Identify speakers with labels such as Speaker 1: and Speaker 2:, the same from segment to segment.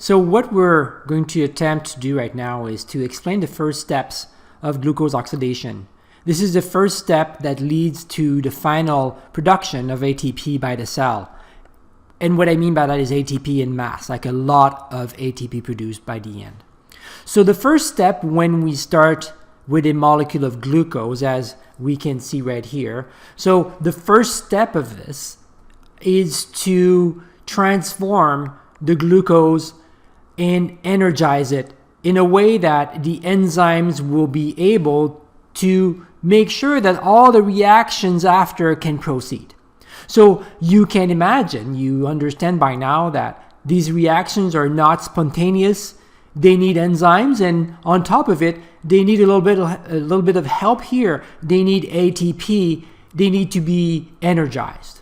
Speaker 1: So what we're going to attempt to do right now is to explain the first steps of glucose oxidation. This is the first step that leads to the final production of ATP by the cell. And what I mean by that is ATP in mass, like a lot of ATP produced by the end. So the first step when we start with a molecule of glucose, as we can see right here. So the first step of this is to transform the glucose and energize it in a way that the enzymes will be able to make sure that all the reactions after can proceed. So you can imagine, you understand by now that these reactions are not spontaneous. They need enzymes, and on top of it, they need a little bit of help here. They need ATP. They need to be energized.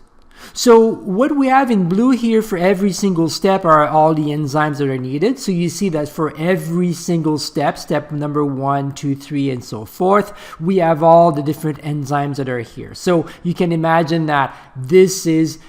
Speaker 1: So what we have in blue here for every single step are all the enzymes that are needed. So you see that for every single step, step number 1, 2, 3, and so forth, we have all the different enzymes that are here. So you can imagine that this is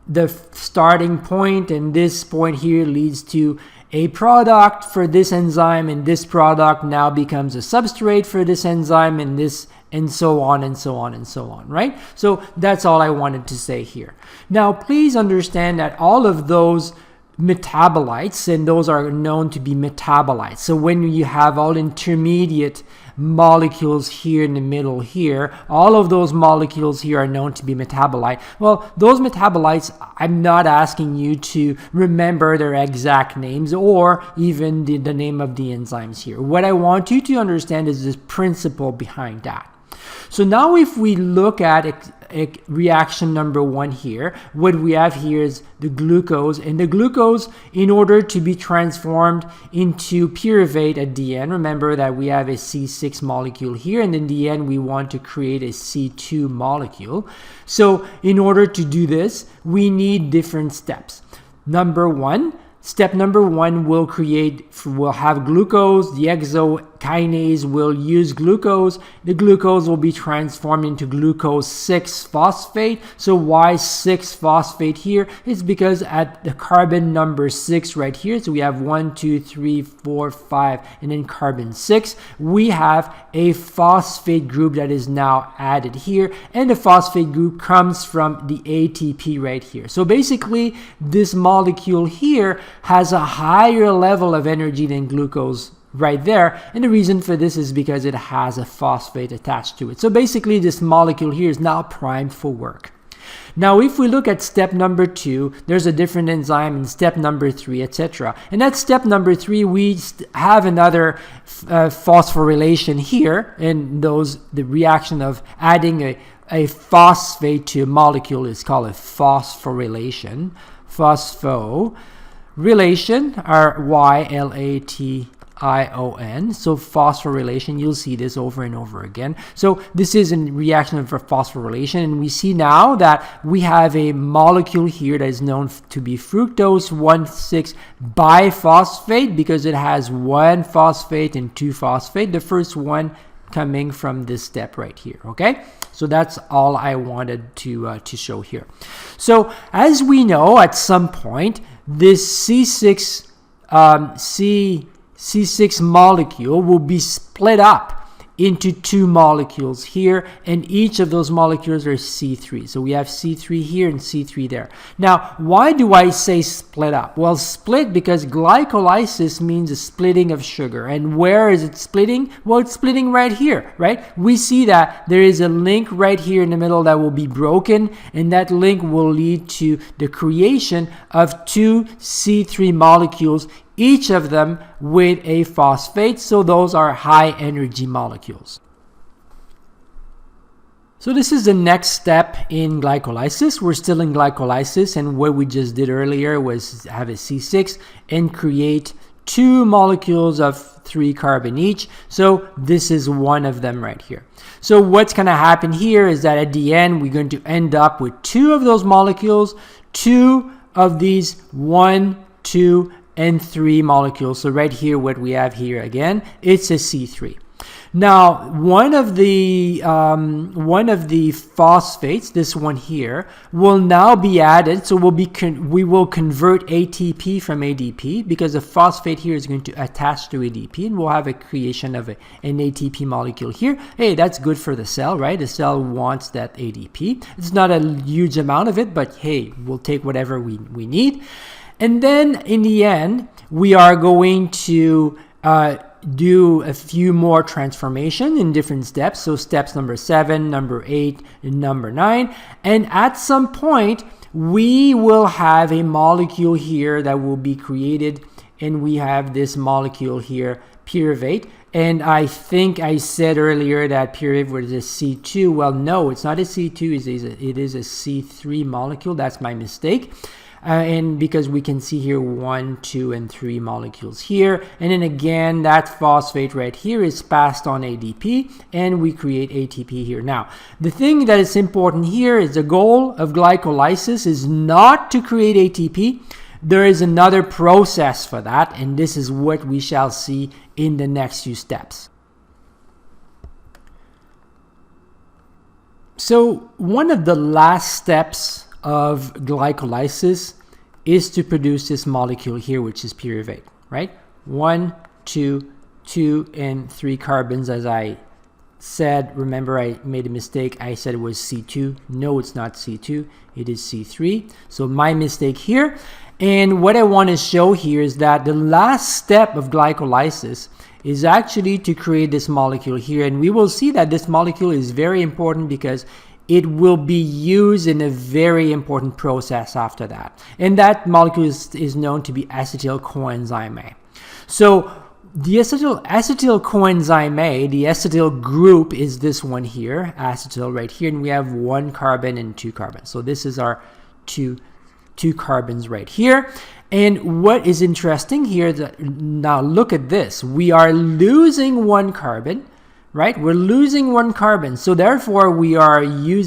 Speaker 1: the starting point, and this point here leads to a product for this enzyme, and this product now becomes a substrate for this enzyme, and this, and so on and so on and so on, right? So that's all I wanted to say here. Now, please understand that all of those metabolites, and those are known to be metabolites. So when you have all intermediate molecules here in the middle here, all of those molecules here are known to be metabolite. Well, those metabolites, I'm not asking you to remember their exact names or even the name of the enzymes here. What I want you to understand is this principle behind that. So now if we look at reaction number 1 here, what we have here is the glucose, and the glucose, in order to be transformed into pyruvate at the end, remember that we have a C6 molecule here, and in the end we want to create a C2 molecule. So in order to do this, we need different steps. Step number 1 will have glucose. The exokinase will use glucose. The glucose will be transformed into glucose 6-phosphate. So why 6-phosphate here? It's because at the carbon number 6 right here, so we have 1, 2, 3, 4, 5, and then carbon 6, we have a phosphate group that is now added here, and the phosphate group comes from the ATP right here. So basically, this molecule here has a higher level of energy than glucose right there, and the reason for this is because it has a phosphate attached to it. So basically, this molecule here is now primed for work. Now, if we look at step number 2, there's a different enzyme in step number 3, etc. And at step number 3, we have another phosphorylation here, and the reaction of adding a phosphate to a molecule is called a phosphorylation. Relation are Y-L-A-T-I-O-N. So phosphorylation, you'll see this over and over again. So this is a reaction of phosphorylation, and we see now that we have a molecule here that is known to be fructose 1,6-biphosphate because it has 1 phosphate and 2 phosphate. The first one coming from this step right here, okay? So that's all I wanted to show here. So as we know, at some point, this C6 molecule will be split up into 2 molecules here, and each of those molecules are C3. So we have C3 here and C3 there. Now, why do I say split up? Well, split because glycolysis means a splitting of sugar. And where is it splitting? Well, it's splitting right here, right? We see that there is a link right here in the middle that will be broken, and that link will lead to the creation of 2 C3 molecules, each of them with a phosphate, so those are high energy molecules. So this is the next step in glycolysis. We're still in glycolysis, and what we just did earlier was have a C6 and create 2 molecules of 3 carbon each. So this is one of them right here. So what's going to happen here is that at the end, we're going to end up with 2 of those molecules, 2 of these 1, 2, and 3 molecules. So right here, what we have here again, it's a C3. Now, one of the phosphates, this one here, will now be added. So we will convert ATP from ADP, because the phosphate here is going to attach to ADP, and we'll have a creation of an ATP molecule here. Hey, that's good for the cell, right? The cell wants that ADP. It's not a huge amount of it, but hey, we'll take whatever we need. And then in the end, we are going to do a few more transformation in different steps. So steps number 7, number 8, and number 9. And at some point, we will have a molecule here that will be created. And we have this molecule here, pyruvate. And I think I said earlier that pyruvate was a C2. Well, no, it's not a C2. It is a C3 molecule. That's my mistake. And because we can see here 1, 2, and 3 molecules here. And then again, that phosphate right here is passed on ADP, and we create ATP here. Now, the thing that is important here is the goal of glycolysis is not to create ATP. There is another process for that, and this is what we shall see in the next few steps. So one of the last steps of glycolysis is to produce this molecule here, which is pyruvate, right? 1, 2, 2, and 3 carbons. As I said, remember I made a mistake. I said it was C2. No, it's not C2. It is C3. So my mistake here. And what I want to show here is that the last step of glycolysis is actually to create this molecule here. And we will see that this molecule is very important because it will be used in a very important process after that. And that molecule is known to be acetyl coenzyme A. So the acetyl coenzyme A, the acetyl group is this one here, acetyl right here, and we have 1 carbon and 2 carbons. So this is our two carbons right here. And what is interesting here is that, now look at this, we are losing 1 carbon, right? We're losing 1 carbon. So therefore we'll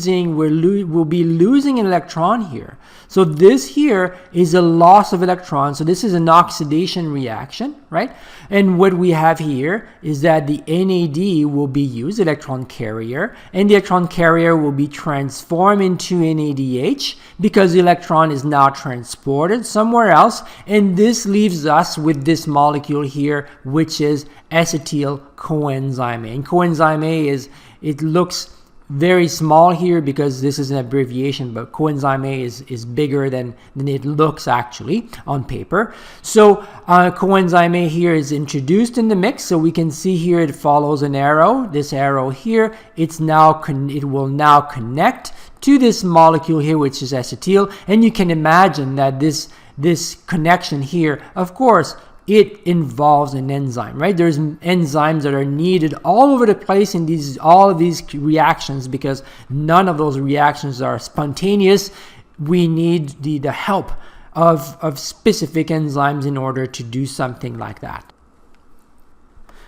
Speaker 1: be losing an electron here. So this here is a loss of electrons. So this is an oxidation reaction, right? And what we have here is that the NAD will be used, electron carrier, and the electron carrier will be transformed into NADH because the electron is now transported somewhere else. And this leaves us with this molecule here, which is acetyl coenzyme A. And coenzyme A it looks very small here because this is an abbreviation, but coenzyme A is bigger than it looks actually on paper. So coenzyme A here is introduced in the mix. So we can see here it follows an arrow. This arrow here, it will now connect to this molecule here, which is acetyl. And you can imagine that this connection here, of course, it involves an enzyme, right? There's enzymes that are needed all over the place in all of these reactions because none of those reactions are spontaneous. We need the help of specific enzymes in order to do something like that.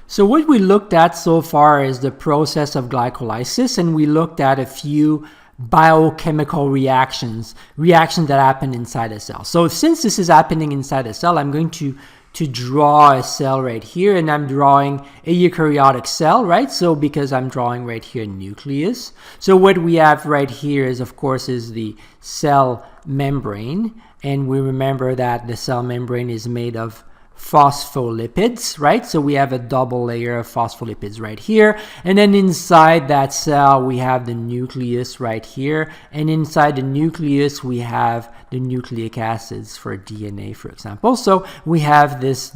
Speaker 1: So what we looked at so far is the process of glycolysis, and we looked at a few biochemical reactions that happen inside a cell. So since this is happening inside a cell, I'm going to draw a cell right here, and I'm drawing a eukaryotic cell, right? So because I'm drawing right here a nucleus. So what we have right here is, of course, is the cell membrane, and we remember that the cell membrane is made of phospholipids, right? So we have a double layer of phospholipids right here, and then inside that cell we have the nucleus right here, and inside the nucleus we have the nucleic acids for DNA, for example. So we have this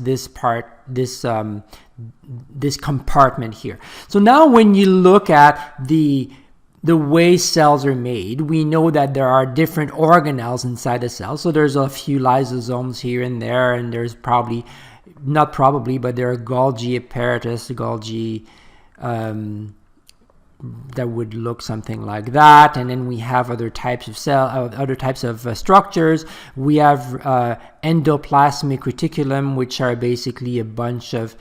Speaker 1: compartment here. So now when you look at the way cells are made, we know that there are different organelles inside the cell. So there's a few lysosomes here and there, and there's there are Golgi apparatus, Golgi that would look something like that. And then we have other types of structures. We have endoplasmic reticulum, which are basically a bunch of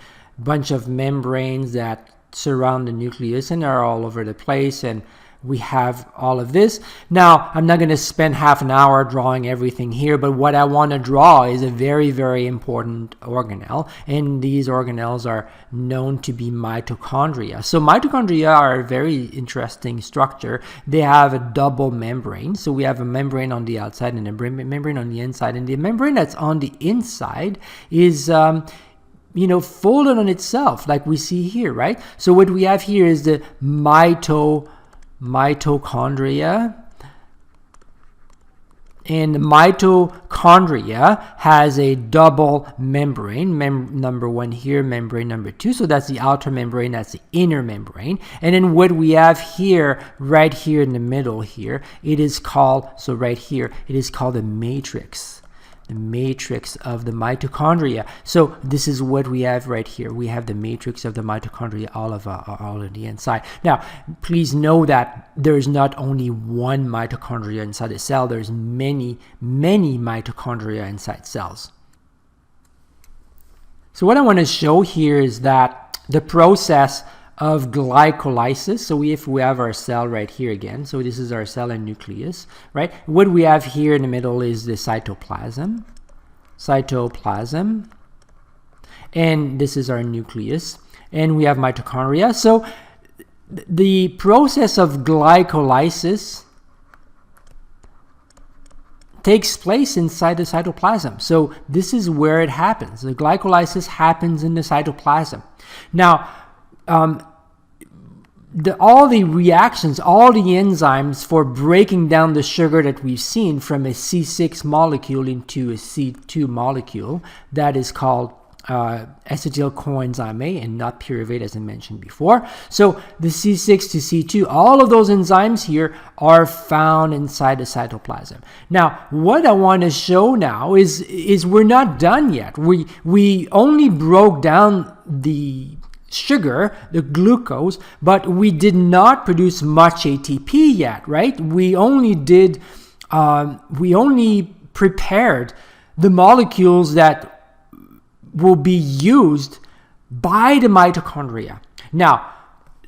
Speaker 1: membranes that surround the nucleus and are all over the place. And we have all of this. Now, I'm not going to spend half an hour drawing everything here, but what I want to draw is a very, very important organelle, and these organelles are known to be mitochondria. So mitochondria are a very interesting structure. They have a double membrane. So we have a membrane on the outside and a membrane on the inside, and the membrane that's on the inside is folded on itself, like we see here, right? So what we have here is the mitochondria, and the mitochondria has a double membrane, number one here, membrane number two. So that's the outer membrane, that's the inner membrane. And then what we have here, right here in the middle here, it is called, so right here, it is called the matrix. The matrix of the mitochondria. So this is what we have right here. We have the matrix of the mitochondria all on the inside. Now, please know that there is not only one mitochondria inside a cell. There's many, many mitochondria inside cells. So what I want to show here is that the process of glycolysis. So if we have our cell right here again, so this is our cell and nucleus, right? What we have here in the middle is the cytoplasm, and this is our nucleus, and we have mitochondria. So the process of glycolysis takes place inside the cytoplasm. So this is where it happens. The glycolysis happens in the cytoplasm. Now, all the reactions, all the enzymes for breaking down the sugar that we've seen from a C6 molecule into a C2 molecule, that is called acetyl coenzyme A and not pyruvate, as I mentioned before. So the C6 to C2, all of those enzymes here are found inside the cytoplasm. Now, what I want to show now is we're not done yet. We only broke down the sugar, the glucose, but we did not produce much ATP yet, right? We only prepared the molecules that will be used by the mitochondria. Now,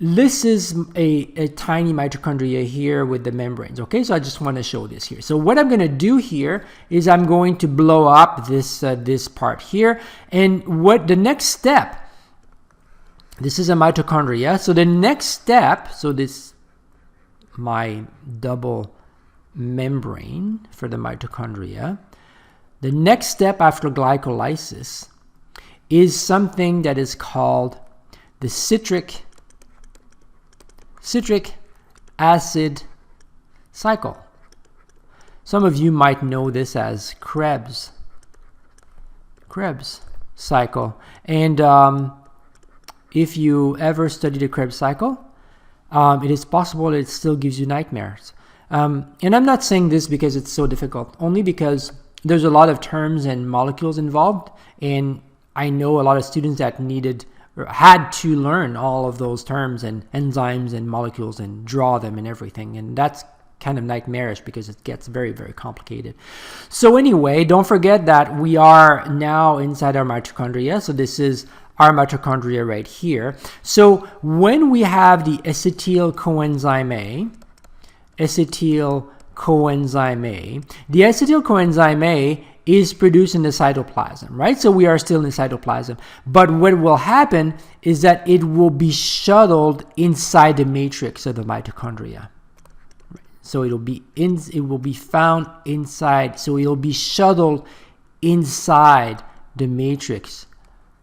Speaker 1: this is a tiny mitochondria here with the membranes, okay? So I just want to show this here. So what I'm going to do here is I'm going to blow up this part here, and what the next step, this is a mitochondria. So the next step, so this, my double membrane for the mitochondria, the next step after glycolysis is something that is called the citric acid cycle. Some of you might know this as Krebs cycle. And if you ever study the Krebs cycle, it is possible it still gives you nightmares. And I'm not saying this because it's so difficult, only because there's a lot of terms and molecules involved, and I know a lot of students that had to learn all of those terms and enzymes and molecules and draw them and everything, and that's kind of nightmarish because it gets very, very complicated. So anyway, don't forget that we are now inside our mitochondria. So this is our mitochondria right here. So when we have the acetyl coenzyme A, the acetyl coenzyme A is produced in the cytoplasm, right? So we are still in the cytoplasm. But what will happen is that it will be shuttled inside the matrix of the mitochondria. So it will be found inside. So it will be shuttled inside the matrix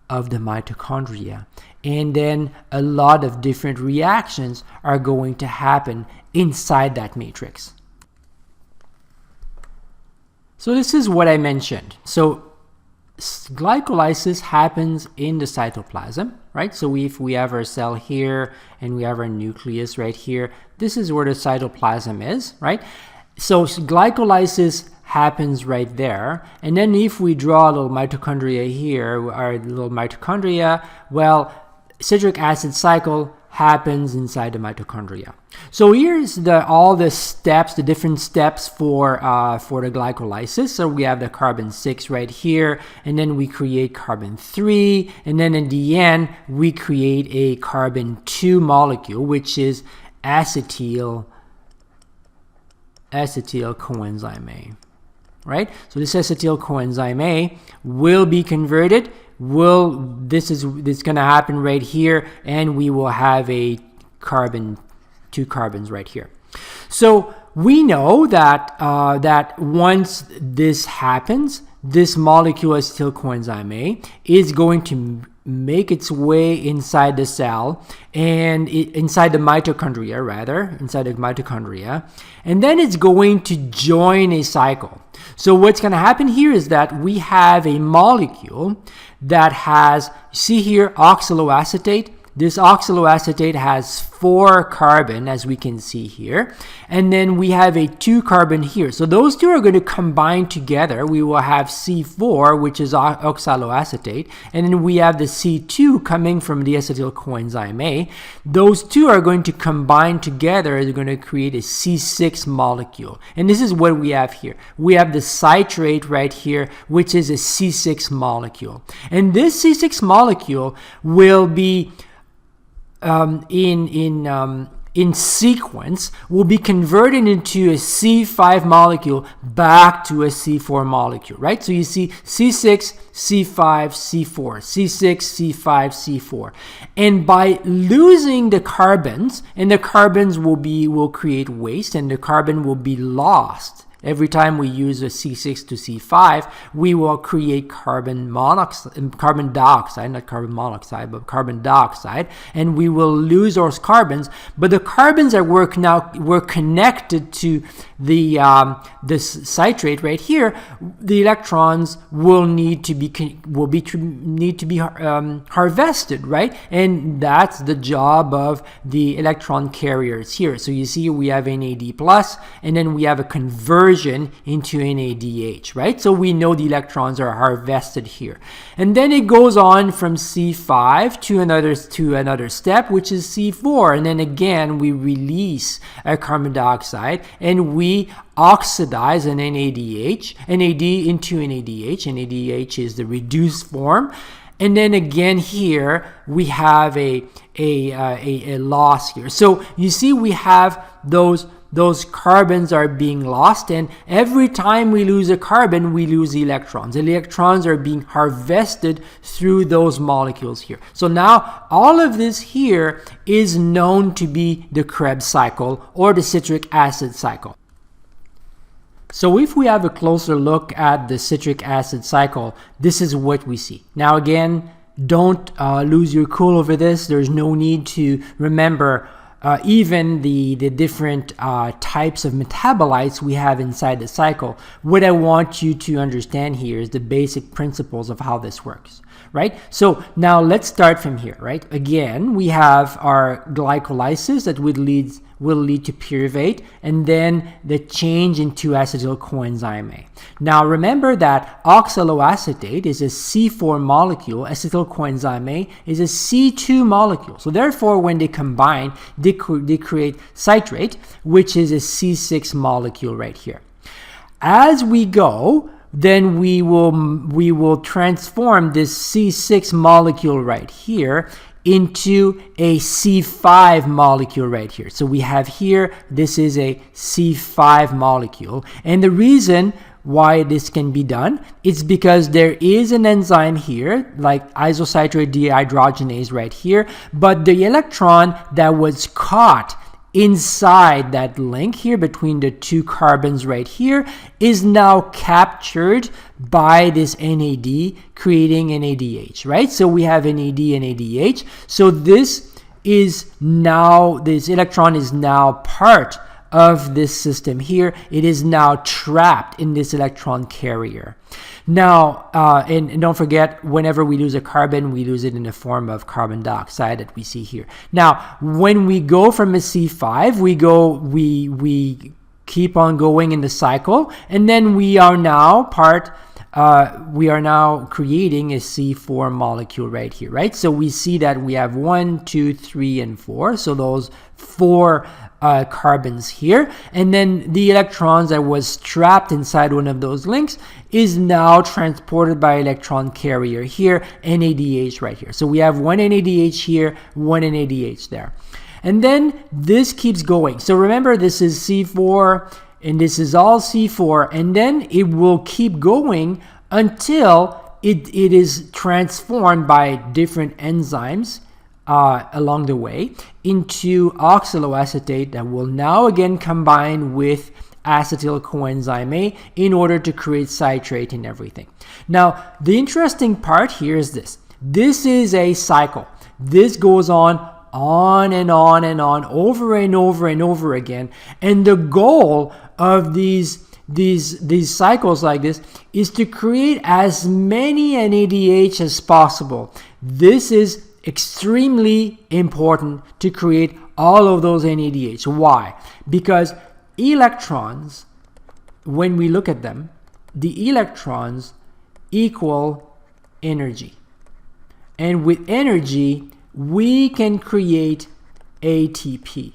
Speaker 1: of the mitochondria. And then a lot of different reactions are going to happen inside that matrix. So this is what I mentioned. So glycolysis happens in the cytoplasm, right? So if we have our cell here and we have our nucleus right here, this is where the cytoplasm is, right? So glycolysis happens right there. And then if we draw a little mitochondria here, our little mitochondria, well, citric acid cycle happens inside the mitochondria. So here's all the steps, the different steps for the glycolysis. So we have the carbon 6 right here, and then we create carbon 3, and then in the end we create a carbon 2 molecule, which is acetyl acetyl coenzyme A, right? So this acetyl coenzyme A will be converted. This is going to happen right here, and we will have a carbon, 2 carbons right here. So we know that that once this happens, this molecule acetyl coenzyme A is going to make its way inside the cell and inside the mitochondria, and then it's going to join a cycle. So what's going to happen here is that we have a molecule that has, see here, oxaloacetate. This oxaloacetate has 4 carbon, as we can see here, and then we have a 2 carbon here. So those two are going to combine together. We will have C4, which is oxaloacetate, and then we have the C2 coming from the acetyl coenzyme A. Those two are going to combine together. They're going to create a C6 molecule, and this is what we have here. We have the citrate right here, which is a C6 molecule, and this C6 molecule will be in sequence will be converted into a C5 molecule back to a C4 molecule, right? So you see C6, C5, C4, C6, C5, C4. And by losing the carbons, and the carbons will create waste, and the carbon will be lost. Every time we use a C6 to C5, we will create carbon dioxide, not carbon monoxide, but carbon dioxide, and we will lose those carbons. But the carbons that were connected to the citrate right here, the electrons will need to be harvested, right? And that's the job of the electron carriers here. So you see we have NAD+, and then we have a conversion into NADH, right? So we know the electrons are harvested here. And then it goes on from C5 to another step, which is C4. And then again, we release a carbon dioxide and we oxidize an NAD into NADH. NADH is the reduced form. And then again here, we have a loss here. So you see we have those carbons are being lost, and every time we lose a carbon, we lose the electrons. The electrons are being harvested through those molecules here. So now all of this here is known to be the Krebs cycle or the citric acid cycle. So if we have a closer look at the citric acid cycle, this is what we see. Now again, don't lose your cool over this. There's no need to remember even the different types of metabolites we have inside the cycle. What I want you to understand here is the basic principles of how this works, right? So now let's start from here, right? Again, we have our glycolysis that will lead to pyruvate, and then the change into acetyl coenzyme A. Now remember that oxaloacetate is a C4 molecule, acetyl coenzyme A is a C2 molecule. So therefore, when they combine, they create citrate, which is a C6 molecule right here. As we go, then we will transform this C6 molecule right here into a C5 molecule right here. So we have here, this is a C5 molecule. And the reason why this can be done is because there is an enzyme here, like isocitrate dehydrogenase right here, but the electron that was caught inside that link here between the 2 carbons right here is now captured by this NAD, creating NADH, right? So we have NAD and NADH. So this electron is now part of this system here. It is now trapped in this electron carrier. Now, and don't forget, whenever we lose a carbon, we lose it in the form of carbon dioxide that we see here. Now, when we go from a C5, we keep on going in the cycle, and then we are now creating a C4 molecule right here, right? So we see that we have 1, 2, 3, and 4. So those 4 carbons here, and then the electrons that was trapped inside one of those links is now transported by electron carrier here, NADH right here. So we have 1 NADH here, 1 NADH there. And then this keeps going. So remember, this is C4, and this is all C4, and then it will keep going until it is transformed by different enzymes along the way into oxaloacetate that will now again combine with acetyl coenzyme A in order to create citrate and everything. Now, the interesting part here is this. This is a cycle. This goes on and on and on, over and over and over again. And the goal of these cycles like this is to create as many NADH as possible. This is extremely important to create all of those NADH. Why? Because electrons, when we look at them, the electrons equal energy. And with energy, we can create ATP.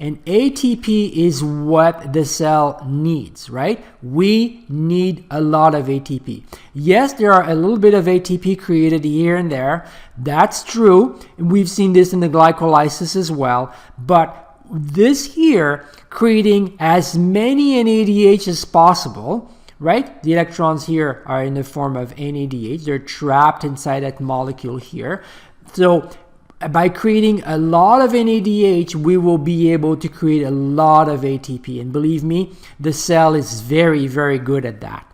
Speaker 1: And ATP is what the cell needs, right? We need a lot of ATP. Yes, there are a little bit of ATP created here and there. That's true. We've seen this in the glycolysis as well. But this here, creating as many NADH as possible, right? The electrons here are in the form of NADH. They're trapped inside that molecule here. So by creating a lot of NADH, we will be able to create a lot of ATP. And believe me, the cell is very, very good at that.